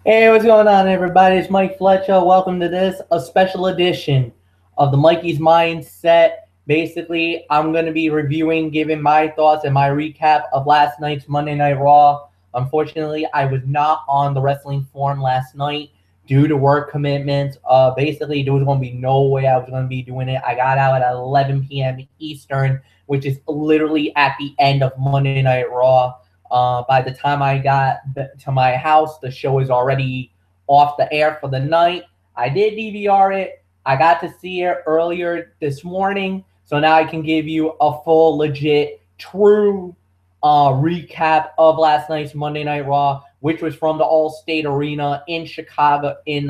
Hey, what's going on, everybody? It's Mike Fletcher. Welcome to a special edition of the Mikey's Mindset. Basically, I'm going to be reviewing, giving my thoughts and my recap of last night's Monday Night Raw. Unfortunately, I was not on the wrestling forum last night due to work commitments. Basically, there was going to be no way I was going to be doing it. I got out at 11 p.m. Eastern, which is literally at the end of Monday Night Raw. By the time I got to my house, the show is already off the air for the night. I did DVR it. I got to see it earlier this morning, so now I can give you a full, legit, true recap of last night's Monday Night Raw, which was from the Allstate Arena in Chicago, in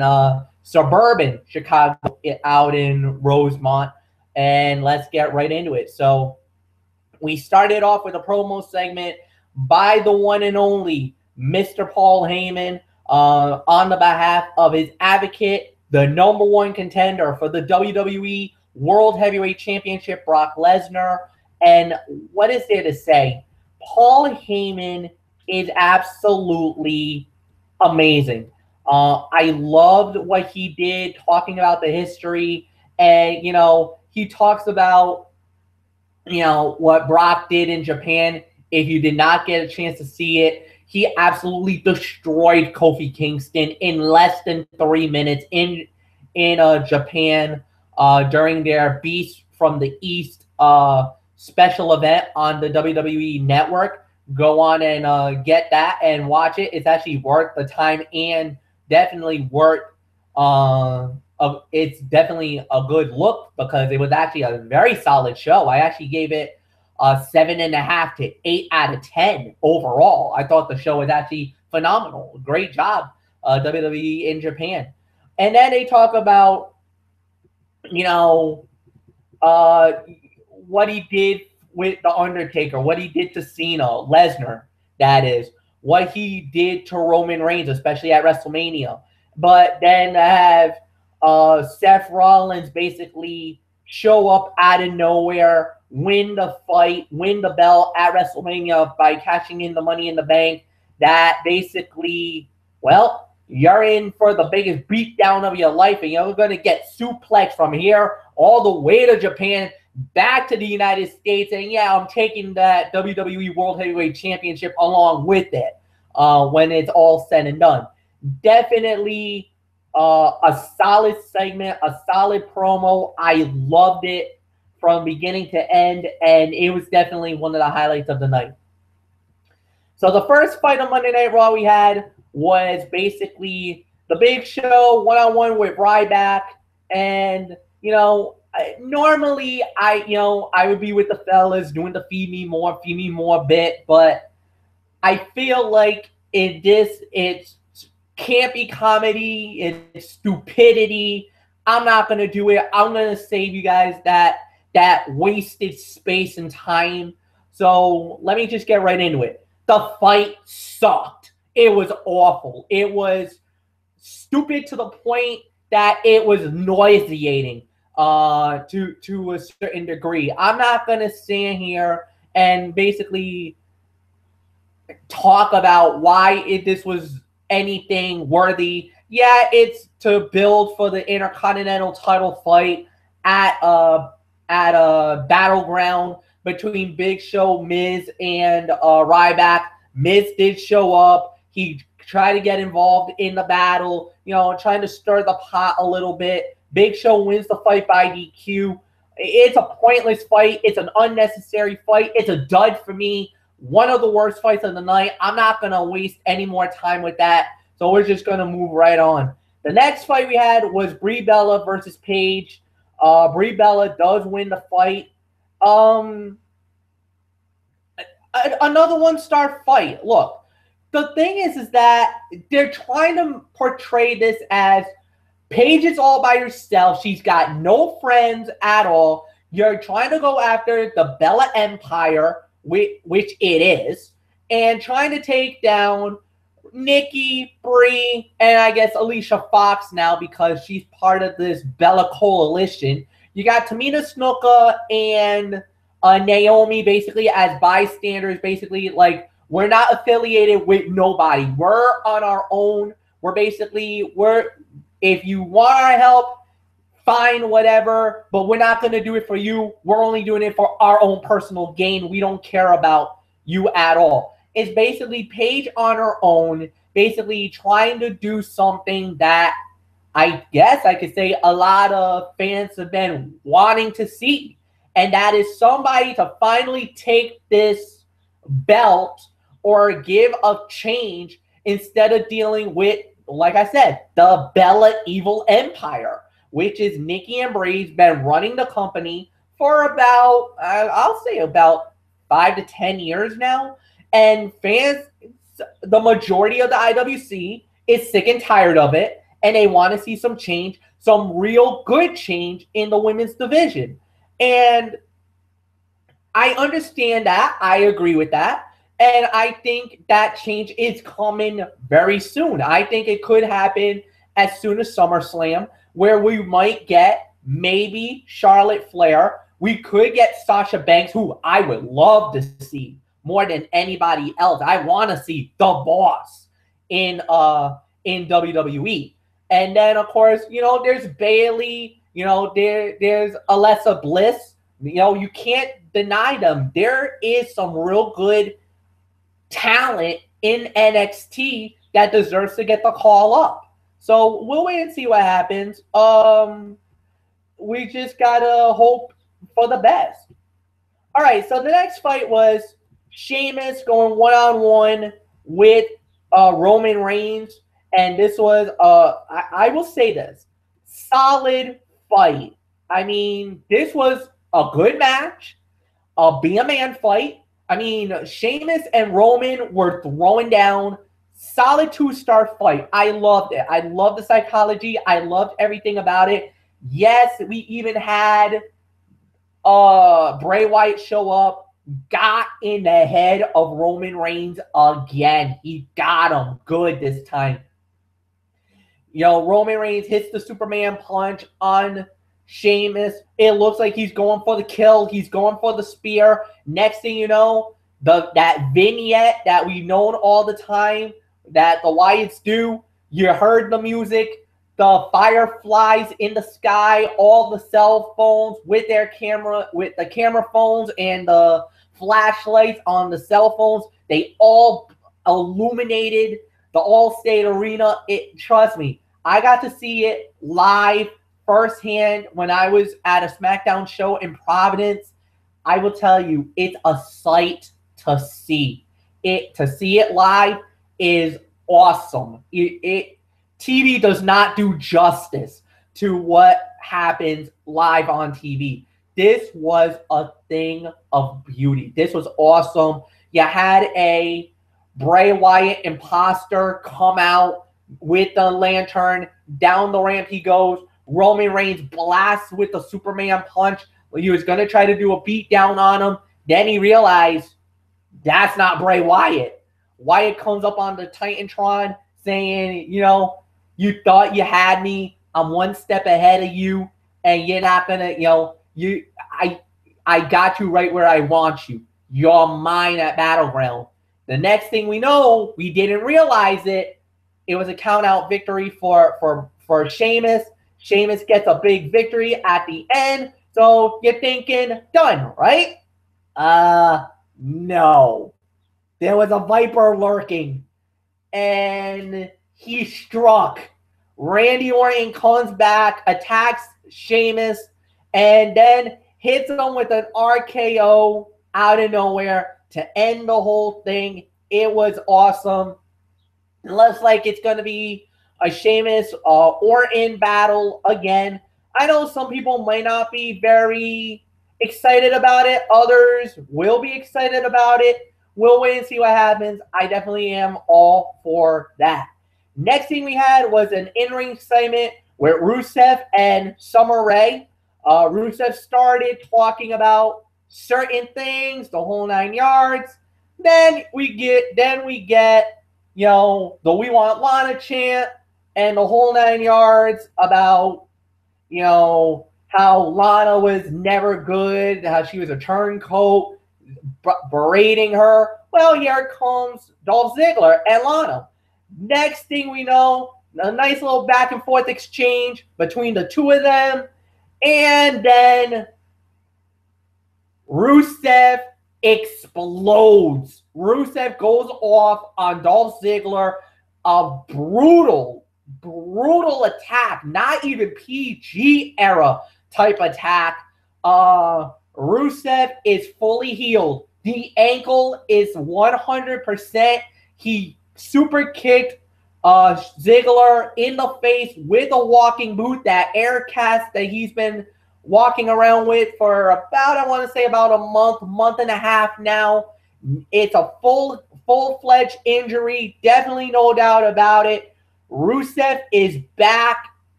suburban Chicago, out in Rosemont. And let's get right into it. So we started off with a promo segment by the one and only Mr. Paul Heyman on the behalf of his advocate, the number one contender for the WWE World Heavyweight Championship, Brock Lesnar. And what is there to say? Paul Heyman is absolutely amazing. I loved what he did, talking about the history. And, he talks about, what Brock did in Japan. If you did not get a chance to see it, he absolutely destroyed Kofi Kingston in less than 3 minutes in Japan during their Beast from the East special event on the WWE Network. Go on and get that and watch it. It's actually worth the time and definitely worth it's definitely a good look because it was actually a very solid show. I actually gave it 7.5 to 8 out of 10 overall. I thought the show was actually phenomenal. Great job, WWE in Japan. And then they talk about, what he did with The Undertaker, what he did to Cena, Lesnar, that is, what he did to Roman Reigns, especially at WrestleMania. But then to have Seth Rollins basically show up out of nowhere, win the fight, win the belt at WrestleMania by cashing in the Money in the Bank. That basically, well, you're in for the biggest beatdown of your life, and you're going to get suplexed from here all the way to Japan, back to the United States, and yeah, I'm taking that WWE World Heavyweight Championship along with it when it's all said and done. Definitely a solid segment, a solid promo. I loved it from beginning to end, and it was definitely one of the highlights of the night. So the first fight on Monday Night Raw we had was basically the Big Show one-on-one with Ryback, and normally I would be with the fellas doing the feed me more bit, but I feel like it's campy comedy, it's stupidity. I'm not gonna do it. I'm gonna save you guys that wasted space and time. So let me just get right into it. The fight sucked. It was awful. It was stupid to the point that it was nauseating to a certain degree. I'm not gonna stand here and basically talk about why this was anything worthy. Yeah, it's to build for the Intercontinental title fight at a battleground between Big Show, Miz, and Ryback. Miz did show up. He tried to get involved in the battle, trying to stir the pot a little bit. Big Show wins the fight by DQ. It's a pointless fight. It's an unnecessary fight. It's a dud for me. One of the worst fights of the night. I'm not going to waste any more time with that. So we're just going to move right on. The next fight we had was Brie Bella versus Paige. Brie Bella does win the fight. Another one-star fight. Look, the thing is that they're trying to portray this as Paige is all by herself. She's got no friends at all. You're trying to go after the Bella Empire, which it is, and trying to take down Nikki, Brie, and I guess Alicia Fox now because she's part of this Bella coalition. You got Tamina Snuka and Naomi basically as bystanders, basically like we're not affiliated with nobody. We're on our own. If you want our help, fine, whatever, but we're not going to do it for you. We're only doing it for our own personal gain. We don't care about you at all. It's basically Paige on her own, basically trying to do something that I guess I could say a lot of fans have been wanting to see. And that is somebody to finally take this belt or give a change instead of dealing with, like I said, the Bella Evil Empire, which is Nikki and Bray's been running the company for about, I'll say about 5 to 10 years now. And fans, the majority of the IWC is sick and tired of it. And they want to see some change, some real good change in the women's division. And I understand that. I agree with that. And I think that change is coming very soon. I think it could happen as soon as SummerSlam, where we might get maybe Charlotte Flair. We could get Sasha Banks, who I would love to see more than anybody else. I want to see the Boss in WWE. And then, of course, there's Bayley. There's Alexa Bliss. You can't deny them. There is some real good talent in NXT that deserves to get the call up. So we'll wait and see what happens. We just gotta hope for the best. All right, so the next fight was Sheamus going one-on-one with Roman Reigns. And this was, I will say this, solid fight. I mean, this was a good match, a Be a Man fight. I mean, Sheamus and Roman were throwing down. Solid 2-star fight. I loved it. I loved the psychology. I loved everything about it. Yes, we even had Bray Wyatt show up, got in the head of Roman Reigns again. He got him good this time. Roman Reigns hits the Superman punch on Sheamus. It looks like he's going for the kill. He's going for the spear. Next thing you know, that vignette that we've known all the time that the Wyatts do, you heard the music, the fireflies in the sky, all the cell phones with the camera phones and the flashlights on the cell phones, they all illuminated the Allstate Arena. Trust me, I got to see it live firsthand when I was at a SmackDown show in Providence. I will tell you, it's a sight to see. To see it live is awesome. TV does not do justice to what happens live on TV. This was a thing of beauty. This was awesome. You had a Bray Wyatt imposter come out with the lantern. Down the ramp he goes. Roman Reigns blasts with the Superman punch. He was going to try to do a beatdown on him. Then he realized that's not Bray Wyatt. Wyatt comes up on the Titantron saying, you thought you had me. I'm one step ahead of you. And you're not going to, I got you right where I want you. You're mine at Battleground. The next thing we know, we didn't realize it. It was a count-out victory for Sheamus. Sheamus gets a big victory at the end. So you're thinking, done, right? No. There was a Viper lurking. And he struck. Randy Orton comes back, attacks Sheamus, and then hits him with an RKO out of nowhere to end the whole thing. It was awesome. It looks like it's going to be a Sheamus Orton battle again. I know some people might not be very excited about it. Others will be excited about it. We'll wait and see what happens. I definitely am all for that. Next thing we had was an in-ring segment with Rusev and Summer Rae. Rusev started talking about certain things, the whole 9 yards. Then we get, the We Want Lana chant and the whole 9 yards about, how Lana was never good, how she was a turncoat, berating her. Well, here comes Dolph Ziggler and Lana. Next thing we know, A nice little back and forth exchange between the two of them. And then Rusev explodes. Rusev goes off on Dolph Ziggler. A brutal attack. Not even PG era type attack. Rusev is fully healed. The ankle is 100%. He super kicked Ziggler in the face with a walking boot, that air cast that he's been walking around with for about, I want to say about a month and a half now. It's a full-fledged injury, definitely no doubt about it. Rusev is back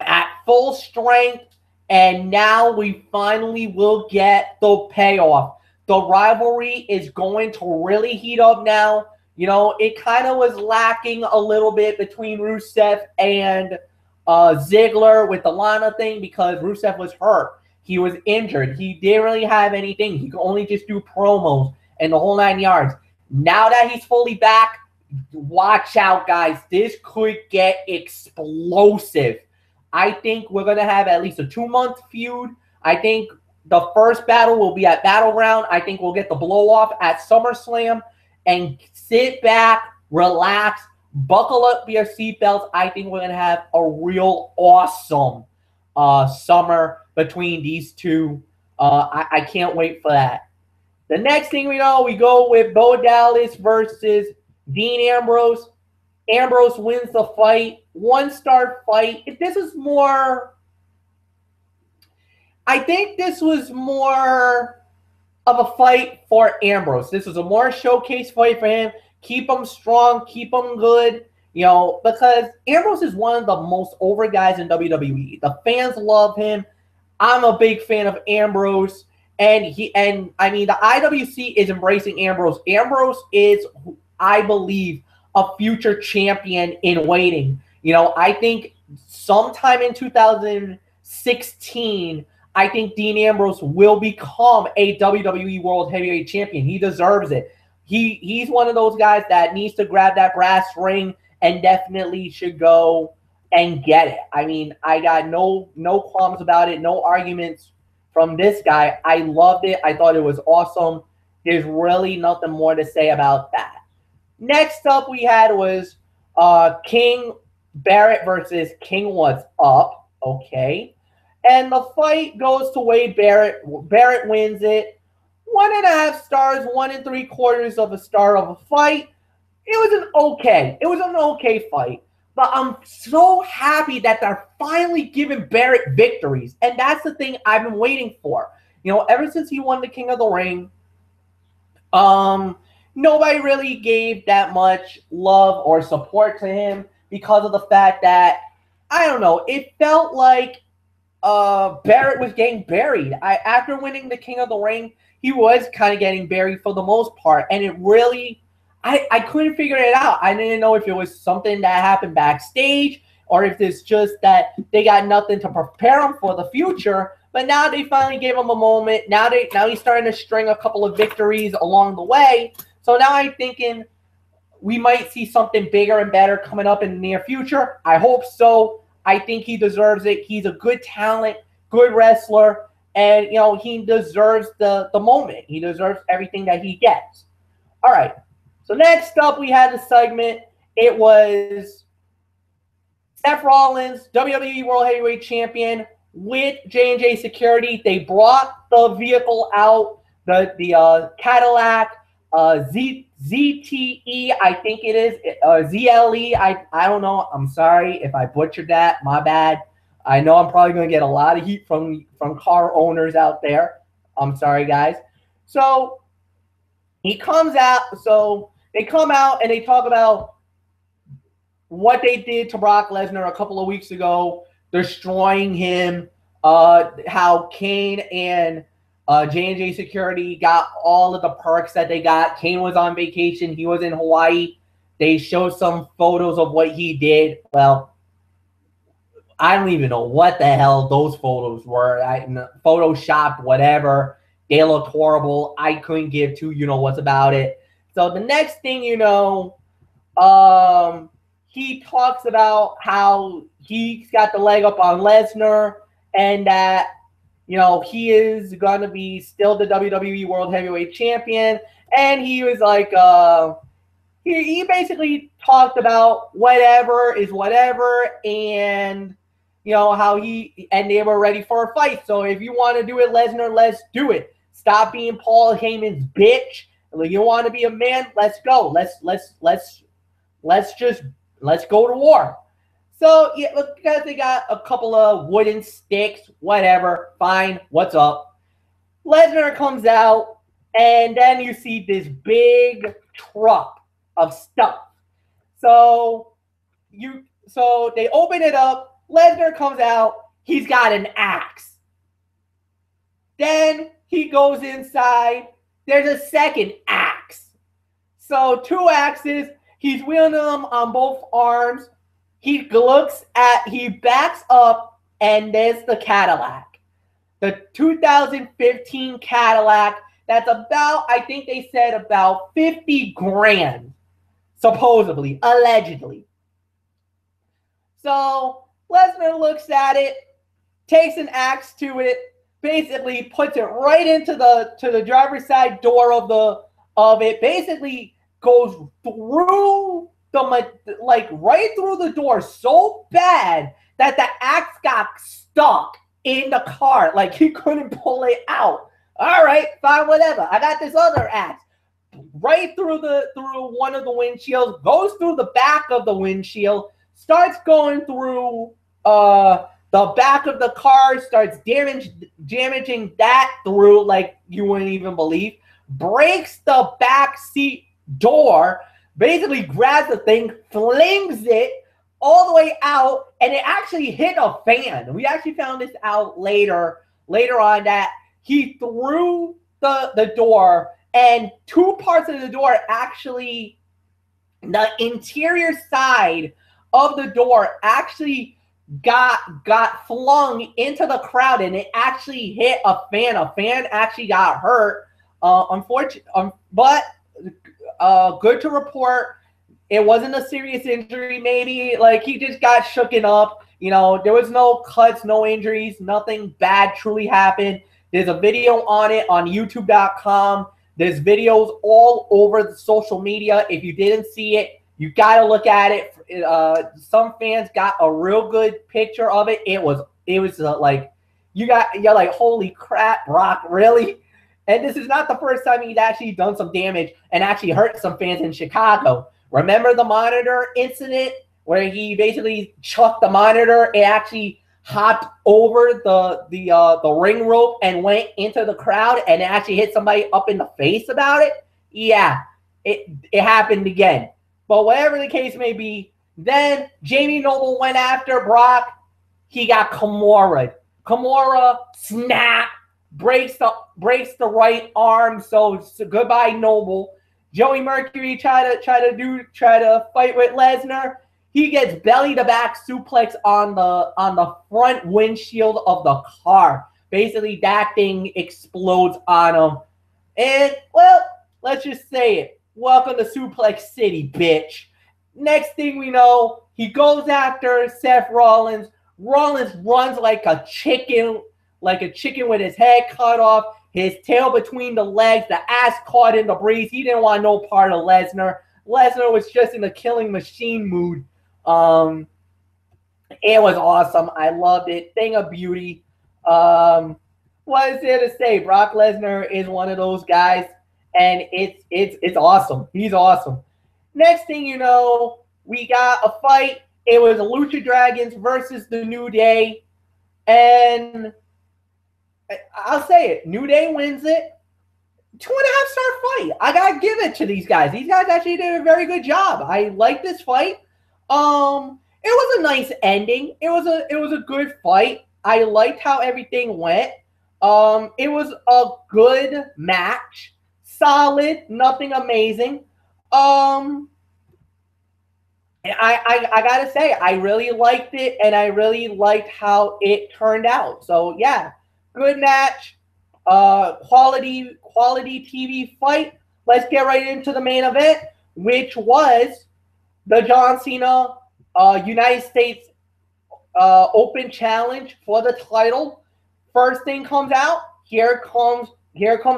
at full strength, and now we finally will get the payoff. The rivalry is going to really heat up now. You know, it kind of was lacking a little bit between Rusev and Ziggler with the Lana thing because Rusev was hurt. He was injured. He didn't really have anything. He could only just do promos and the whole 9 yards. Now that he's fully back, watch out, guys. This could get explosive. I think we're going to have at least a 2-month feud. I think the first battle will be at Battleground. I think we'll get the blow-off at SummerSlam. And sit back, relax, buckle up your seatbelts. I think we're going to have a real awesome summer between these two. I can't wait for that. The next thing we know, we go with Bo Dallas versus Dean Ambrose. Ambrose wins the fight. 1-star fight. This is more... I think this was more of a fight for Ambrose. This was a more showcase fight for him. Keep him strong. Keep him good. You know, because Ambrose is one of the most over guys in WWE. The fans love him. I'm a big fan of Ambrose. And I mean, the IWC is embracing Ambrose. Ambrose is, I believe, a future champion in waiting. You know, I think sometime in 2016, I think Dean Ambrose will become a WWE World Heavyweight Champion. He deserves it. He's one of those guys that needs to grab that brass ring and definitely should go and get it. I mean, I got no qualms about it, no arguments from this guy. I loved it. I thought it was awesome. There's really nothing more to say about that. Next up we had was King Barrett versus King What's Up. Okay. And the fight goes to Wade Barrett. Barrett wins it. 1.5 stars, 1 3/4 of a star of a fight. It was an okay fight. But I'm so happy that they're finally giving Barrett victories. And that's the thing I've been waiting for. You know, ever since he won the King of the Ring, nobody really gave that much love or support to him because of the fact that, I don't know, it felt like Barrett was getting buried. After winning the King of the Ring, he was kind of getting buried for the most part. And it really, I couldn't figure it out. I didn't know if it was something that happened backstage or if it's just that they got nothing to prepare him for the future. But now they finally gave him a moment. Now he's starting to string a couple of victories along the way. So now I'm thinking we might see something bigger and better coming up in the near future. I hope so. I think he deserves it. He's a good talent, good wrestler, and, you know, he deserves the moment. He deserves everything that he gets. All right. So next up, we had the segment. It was Seth Rollins, WWE World Heavyweight Champion, with J&J Security. They brought the vehicle out, the Cadillac ZTE, I think it is, ZLE, I don't know. I'm sorry if I butchered that. My bad. I know I'm probably going to get a lot of heat from car owners out there. I'm sorry, guys. So he comes out. So they come out and they talk about what they did to Brock Lesnar a couple of weeks ago, destroying him, how Kane and J&J Security got all of the perks that they got. Kane was on vacation. He was in Hawaii. They showed some photos of what he did. Well, I don't even know what the hell those photos were. Photoshopped, whatever. They looked horrible. I couldn't give two you-know-whats about it. So the next thing you know, he talks about how he's got the leg up on Lesnar and that, you know, he is going to be still the WWE World Heavyweight Champion. And he was like, he basically talked about whatever is whatever, and, you know, how and they were ready for a fight. So if you want to do it, Lesnar, let's do it. Stop being Paul Heyman's bitch. You want to be a man? Let's go. Let's go to war. So yeah, look, guys, they got a couple of wooden sticks, whatever. Fine. What's up? Lesnar comes out, and then you see this big truck of stuff. So they open it up. Lesnar comes out. He's got an axe. Then he goes inside. There's a second axe. So 2 axes. He's wielding them on both arms. He backs up, and there's the Cadillac. The 2015 Cadillac. That's about, I think they said about 50 grand. Supposedly, allegedly. So Lesnar looks at it, takes an axe to it, basically puts it right into the driver's side door of it. Basically goes through right through the door so bad that the axe got stuck in the car. Like he couldn't pull it out. All right, fine, whatever. I got this other axe. Right through one of the windshields, goes through the back of the windshield, starts going through the back of the car, starts damaging that through like you wouldn't even believe, breaks the back seat door, basically grabs the thing, flings it all the way out, and it actually hit a fan. We actually found this out later on that he threw the door, and 2 parts of the door actually, the interior side of the door actually got flung into the crowd, and it actually hit a fan. A fan actually got hurt. But good to report, it wasn't a serious injury. Maybe like he just got shooken up. You know, there was no cuts, no injuries, nothing bad truly happened. There's a video on it on YouTube.com. There's videos all over the social media. If you didn't see it, you got to look at it. Some fans got a real good picture of it. It was like you're like, holy crap, Brock, really? And this is not the first time he's actually done some damage and actually hurt some fans in Chicago. Remember the monitor incident where he basically chucked the monitor? It actually hopped over the ring rope and went into the crowd and it actually hit somebody up in the face about it. Yeah, it happened again. But whatever the case may be, then Jamie Noble went after Brock. He got Kimura. Kimura snap, breaks the right arm. So goodbye Noble. Joey Mercury tried to fight with Lesnar. He gets belly to back suplex on the front windshield of the car. Basically, that thing explodes on him. And, well, let's just say it. Welcome to Suplex City, bitch. Next thing we know, he goes after Seth Rollins. Rollins runs like a chicken with his head cut off, his tail between the legs, the ass caught in the breeze. He didn't want no part of Lesnar. Lesnar was just in a killing machine mood. It was awesome. I loved it. Thing of beauty. What is there to say? Brock Lesnar is one of those guys, and it's awesome. He's awesome. Next thing you know, we got a fight. It was Lucha Dragons versus the New Day, and I'll say it. New Day wins it. 2.5-star fight. I gotta give it to these guys. These guys actually did a very good job. I like this fight. It was a nice ending. It was a good fight. I liked how everything went. It was a good match. Solid, nothing amazing. And I gotta say, I really liked it, and I really liked how it turned out. So yeah, good match. Quality TV fight. Let's get right into the main event, which was the John Cena United States Open Challenge for the title. First thing comes out. Here comes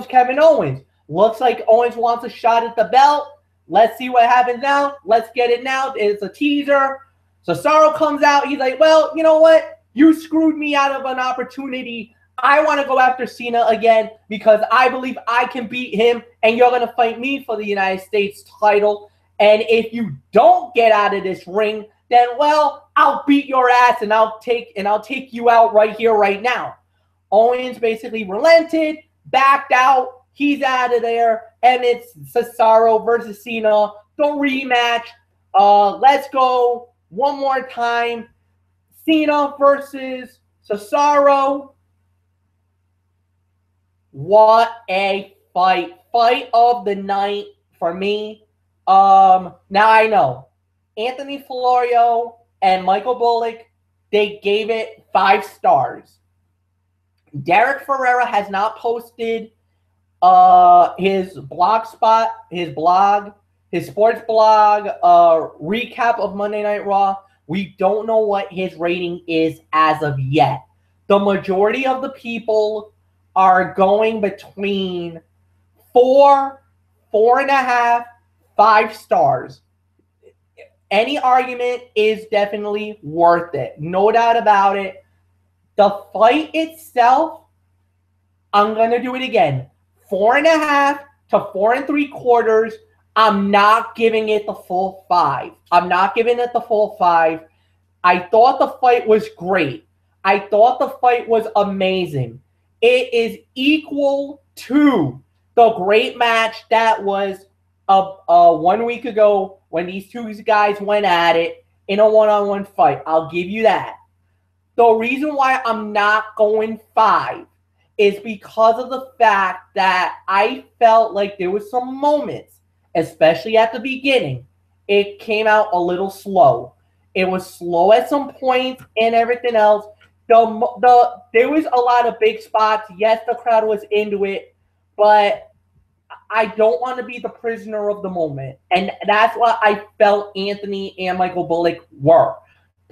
Kevin Owens. Looks like Owens wants a shot at the belt. Let's see what happens now. Let's get it now. It's a teaser. Cesaro comes out. He's like, well, you know what? You screwed me out of an opportunity. I want to go after Cena again because I believe I can beat him, and you're going to fight me for the United States title. And if you don't get out of this ring, then, well, I'll beat your ass and I'll take you out right here, right now. Owens basically relented, backed out. He's out of there, and it's Cesaro versus Cena, the rematch. Let's go one more time. Cena versus Cesaro. What a fight. Fight of the night for me. Now I know Anthony Florio and Michael Bullock, they gave it 5 stars. Derek Ferreira has not posted his sports blog recap of Monday Night Raw. We don't know what his rating is as of yet. The majority of the people are going between 4, 4.5, 5 stars. Any argument is definitely worth it. No doubt about it. The fight itself, I'm going to do it again. 4.5 to 4 3/4. I'm not giving it the full 5. I'm not giving it the full 5. I thought the fight was great. I thought the fight was amazing. It is equal to the great match that was 1 week ago when these two guys went at it in a one-on-one fight. I'll give you that. The reason why I'm not going 5 is because of the fact that I felt like there was some moments, especially at the beginning, it came out a little slow. It was slow at some points and everything else. There was a lot of big spots. Yes, the crowd was into it, but I don't want to be the prisoner of the moment. And that's what I felt Anthony and Michael Bullock were.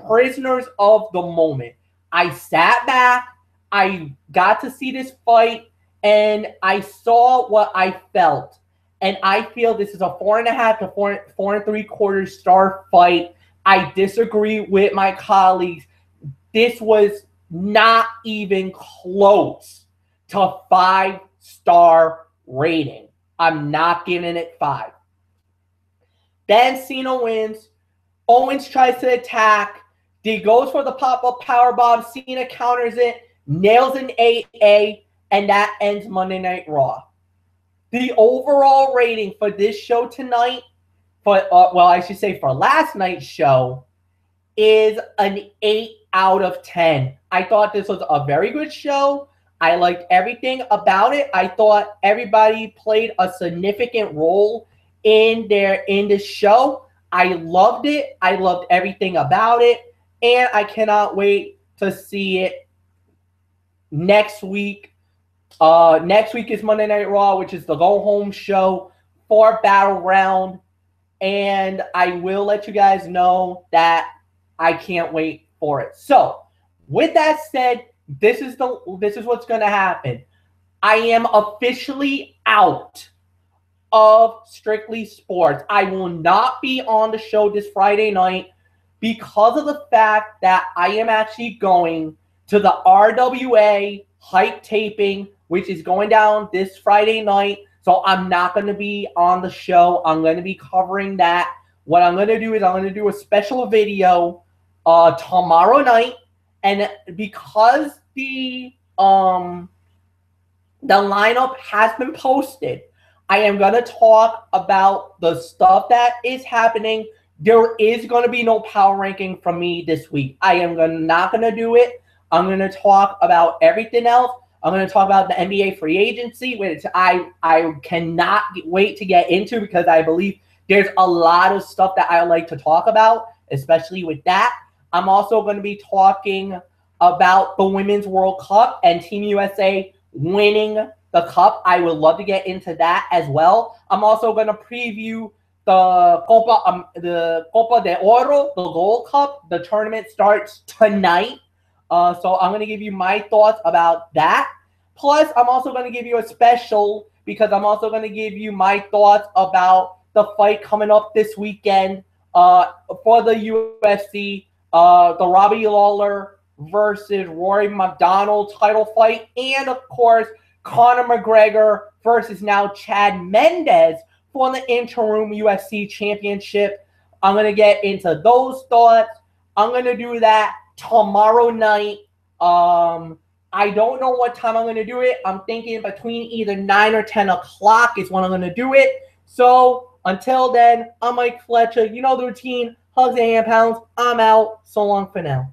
Prisoners of the moment. I sat back. I got to see this fight, and I saw what I felt. And I feel this is a 4.5 to 4 3/4 star fight. I disagree with my colleagues. This was not even close to 5-star rating. I'm not giving it 5. Then Cena wins. Owens tries to attack. He goes for the pop-up powerbomb. Cena counters it, nails an 8A, and that ends Monday Night Raw. The overall rating for this show tonight, for last night's show, is an 8 out of 10. I thought this was a very good show. I liked everything about it. I thought everybody played a significant role in this show. I loved it. I loved everything about it. And I cannot wait to see it next week. Next week is Monday Night Raw, which is the go-home show for Battleground. And I will let you guys know that I can't wait for it. So, with that said, this is what's going to happen. I am officially out of Strictly Sports. I will not be on the show this Friday night because of the fact that I am actually going to the RWA hype taping, which is going down this Friday night. So I'm not going to be on the show. I'm going to be covering that. What I'm going to do is I'm going to do a special video tomorrow night. And because the lineup has been posted, I am going to talk about the stuff that is happening. There is going to be no power ranking from me this week. I am not going to do it. I'm going to talk about everything else. I'm going to talk about the NBA free agency, which I cannot wait to get into because I believe there's a lot of stuff that I like to talk about, especially with that. I'm also going to be talking about the Women's World Cup and Team USA winning the cup. I would love to get into that as well. I'm also going to preview the Copa de Oro, the Gold Cup. The tournament starts tonight. So I'm gonna give you my thoughts about that. Plus, I'm also gonna give you a special because I'm also gonna give you my thoughts about the fight coming up this weekend for the UFC. The Robbie Lawler versus Rory McDonald title fight, and of course Conor McGregor versus now Chad Mendes for the interim UFC championship. I'm going to get into those thoughts. I'm going to do that tomorrow night. I don't know what time I'm going to do it. I'm thinking between either 9 or 10 o'clock is when I'm going to do it. So until then, I'm Mike Fletcher. You know the routine. Hugs and hand pounds. I'm out. So long for now.